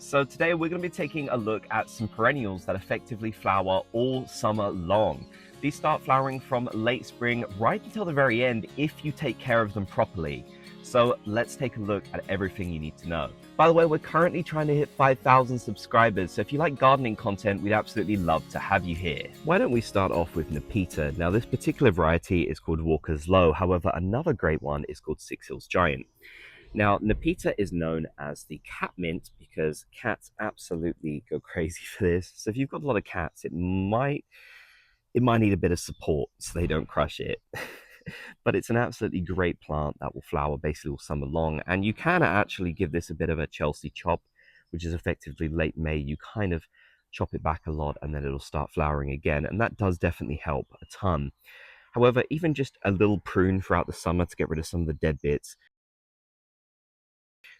So today we're going to be taking a look at some perennials that effectively flower all summer long. These start flowering from late spring right until the very end if you take care of them properly. So let's take a look at everything you need to know. By the way, we're currently trying to hit 5,000 subscribers, so if you like gardening content, we'd absolutely love to have you here. Why don't we start off with Nepeta? Now, this particular variety is called Walker's Low. However, another great one is called Six Hills Giant. Now, Nepeta is known as the cat mint because cats absolutely go crazy for this. So if you've got a lot of cats, it might need a bit of support so they don't crush it. But it's an absolutely great plant that will flower basically all summer long. And you can actually give this a bit of a Chelsea chop, which is effectively late May. You kind of chop it back a lot and then it'll start flowering again. And that does definitely help a ton. However, even just a little prune throughout the summer to get rid of some of the dead bits.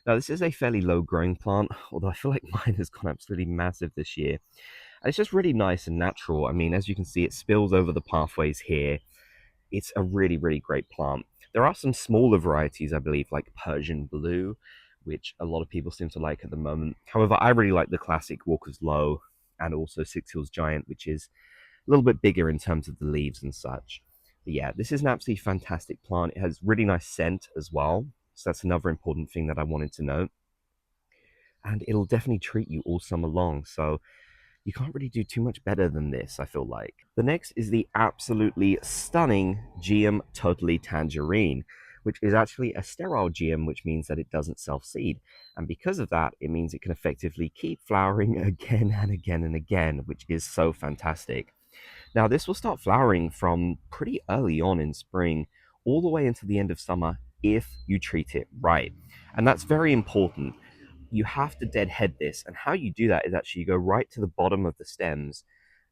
Now, this is a fairly low growing plant, although I feel like mine has gone absolutely massive this year. And it's just really nice and natural. I mean, as you can see, it spills over the pathways here. It's a really, really great plant. There are some smaller varieties, I believe, like Persian Blue, which a lot of people seem to like at the moment. However, I really like the classic Walker's Low and also Six Hills Giant, which is a little bit bigger in terms of the leaves and such. But yeah, this is an absolutely fantastic plant. It has really nice scent as well. So that's another important thing that I wanted to note. And it'll definitely treat you all summer long. So you can't really do too much better than this, I feel like. The next is the absolutely stunning Geum Totally Tangerine, which is actually a sterile geum, which means that it doesn't self-seed. And because of that, it means it can effectively keep flowering again and again and again, which is so fantastic. Now, this will start flowering from pretty early on in spring, all the way into the end of summer if you treat it right. And that's very important. You have to deadhead this. And how you do that is actually you go right to the bottom of the stems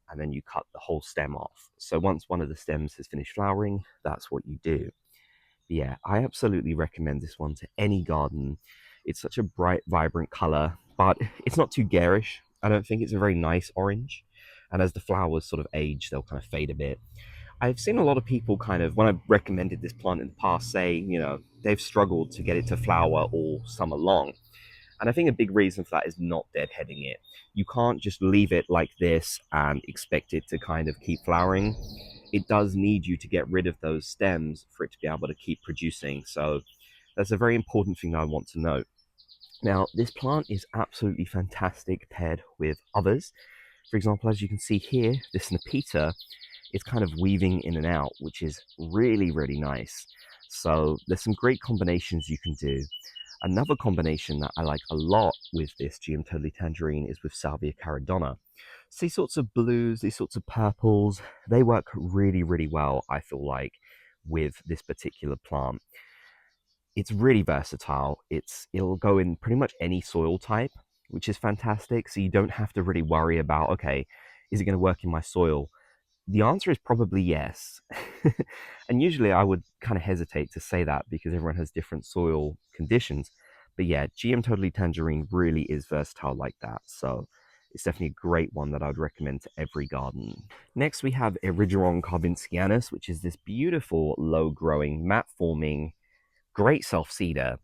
and then you cut the whole stem off. So once one of the stems has finished flowering, that's what you do. But yeah, I absolutely recommend this one to any garden. It's such a bright, vibrant color, but it's not too garish. I don't think it's a very nice orange. And as the flowers sort of age, they'll kind of fade a bit. I've seen a lot of people kind of, when I've recommended this plant in the past, say, they've struggled to get it to flower all summer long. And I think a big reason for that is not deadheading it. You can't just leave it like this and expect it to kind of keep flowering. It does need you to get rid of those stems for it to be able to keep producing. So that's a very important thing that I want to note. Now, this plant is absolutely fantastic paired with others. For example, as you can see here, this Nepeta is kind of weaving in and out, which is really, really nice. So there's some great combinations you can do. Another combination that I like a lot with this Geum Totally Tangerine is with Salvia caradonna. So these sorts of blues, these sorts of purples, they work really, really well, I feel like, with this particular plant. It's really versatile. It'll go in pretty much any soil type, which is fantastic. So you don't have to really worry about, okay, is it going to work in my soil? The answer is probably yes. And usually I would kind of hesitate to say that because everyone has different soil conditions. But yeah, GM Totally Tangerine really is versatile like that. So it's definitely a great one that I would recommend to every garden. Next, we have Erigeron karvinskianus, which is this beautiful, low-growing, mat-forming, great self-seeder.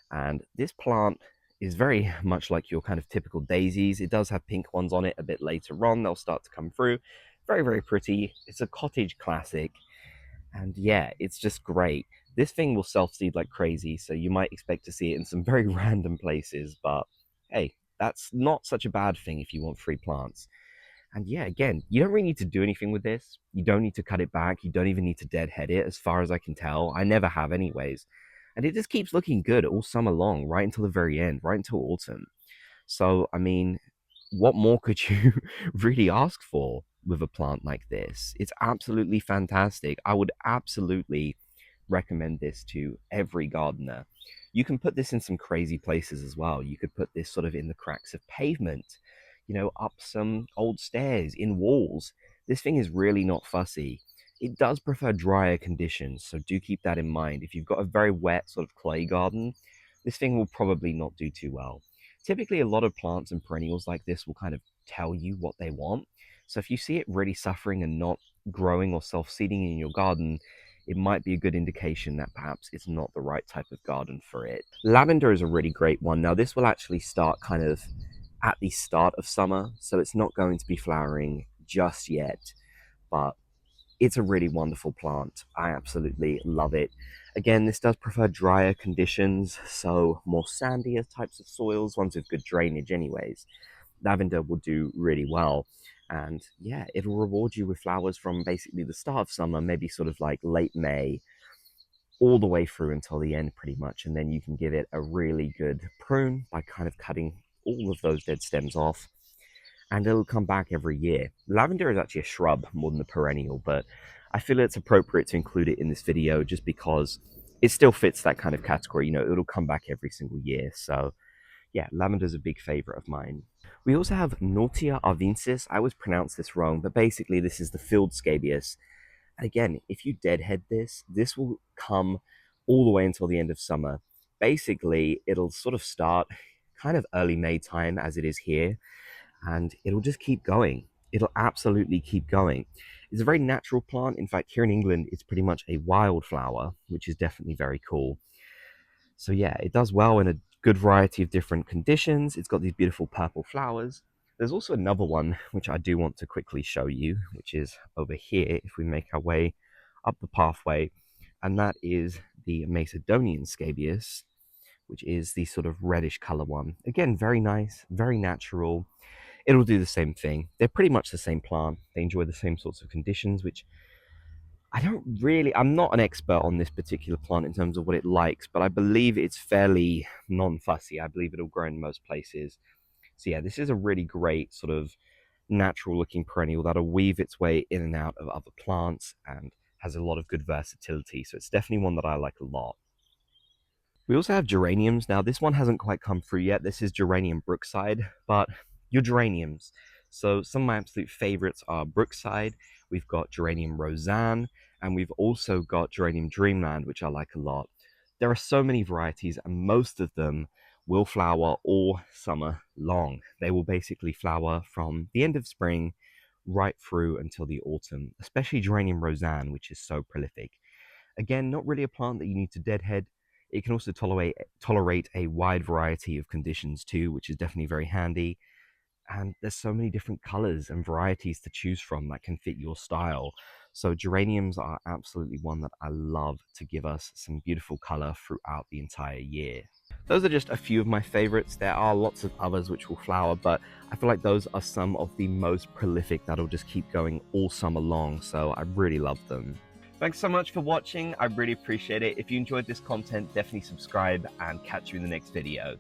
And this plant is very much like your kind of typical daisies. It does have pink ones on it a bit later on. They'll start to come through. Very, very pretty. It's a cottage classic. And yeah, it's just great. This thing will self-seed like crazy, so you might expect to see it in some very random places, but hey, that's not such a bad thing if you want free plants. And yeah, again, you don't really need to do anything with this. You don't need to cut it back. You don't even need to deadhead it, as far as I can tell. I never have anyways. And it just keeps looking good all summer long, right until the very end, right until autumn. So, I mean, what more could you really ask for with a plant like this? It's absolutely fantastic. I would absolutely recommend this to every gardener. You can put this in some crazy places as well. You could put this sort of in the cracks of pavement, up some old stairs, in walls. This thing is really not fussy. It does prefer drier conditions, so do keep that in mind. If you've got a very wet sort of clay garden, this thing will probably not do too well. Typically, a lot of plants and perennials like this will kind of tell you what they want. So if you see it really suffering and not growing or self-seeding in your garden, it might be a good indication that perhaps it's not the right type of garden for it. Lavender is a really great one. Now, this will actually start kind of at the start of summer, so it's not going to be flowering just yet, but it's a really wonderful plant. I absolutely love it. Again, this does prefer drier conditions, so more sandier types of soils, ones with good drainage anyways. Lavender will do really well. And yeah, it'll reward you with flowers from basically the start of summer, maybe sort of like late May, all the way through until the end pretty much. And then you can give it a really good prune by kind of cutting all of those dead stems off, and it'll come back every year. Lavender is actually a shrub more than a perennial, but I feel it's appropriate to include it in this video just because it still fits that kind of category. You know, it'll come back every single year. So yeah, lavender's a big favorite of mine. We also have Knautia arvensis. I always pronounce this wrong, but basically this is the field scabious. And again, if you deadhead this, this will come all the way until the end of summer. Basically, it'll sort of start kind of early May time as it is here, and it'll just keep going. It'll absolutely keep going. It's a very natural plant. In fact, here in England, it's pretty much a wildflower, which is definitely very cool. So yeah, it does well in a good variety of different conditions. It's got these beautiful purple flowers. There's also another one, which I do want to quickly show you, which is over here, if we make our way up the pathway, and that is the Macedonian scabious, which is the sort of reddish color one. Again, very nice, very natural. It'll do the same thing. They're pretty much the same plant. They enjoy the same sorts of conditions, which I'm not an expert on this particular plant in terms of what it likes, but I believe it's fairly non-fussy. I believe it'll grow in most places. So yeah, this is a really great sort of natural looking perennial that'll weave its way in and out of other plants and has a lot of good versatility. So it's definitely one that I like a lot. We also have geraniums. Now, this one hasn't quite come through yet. This is geranium Brookside, but your geraniums. So some of my absolute favorites are Brookside. We've got geranium Roseanne, and we've also got geranium Dreamland, which I like a lot. There are so many varieties, and most of them will flower all summer long. They will basically flower from the end of spring right through until the autumn, especially geranium Roseanne, which is so prolific. Again, not really a plant that you need to deadhead. It can also tolerate a wide variety of conditions too, which is definitely very handy. And there's so many different colors and varieties to choose from that can fit your style. So geraniums are absolutely one that I love to give us some beautiful color throughout the entire year. Those are just a few of my favorites. There are lots of others which will flower, but I feel like those are some of the most prolific that'll just keep going all summer long. So I really love them. Thanks so much for watching. I really appreciate it. If you enjoyed this content, definitely subscribe and catch you in the next video.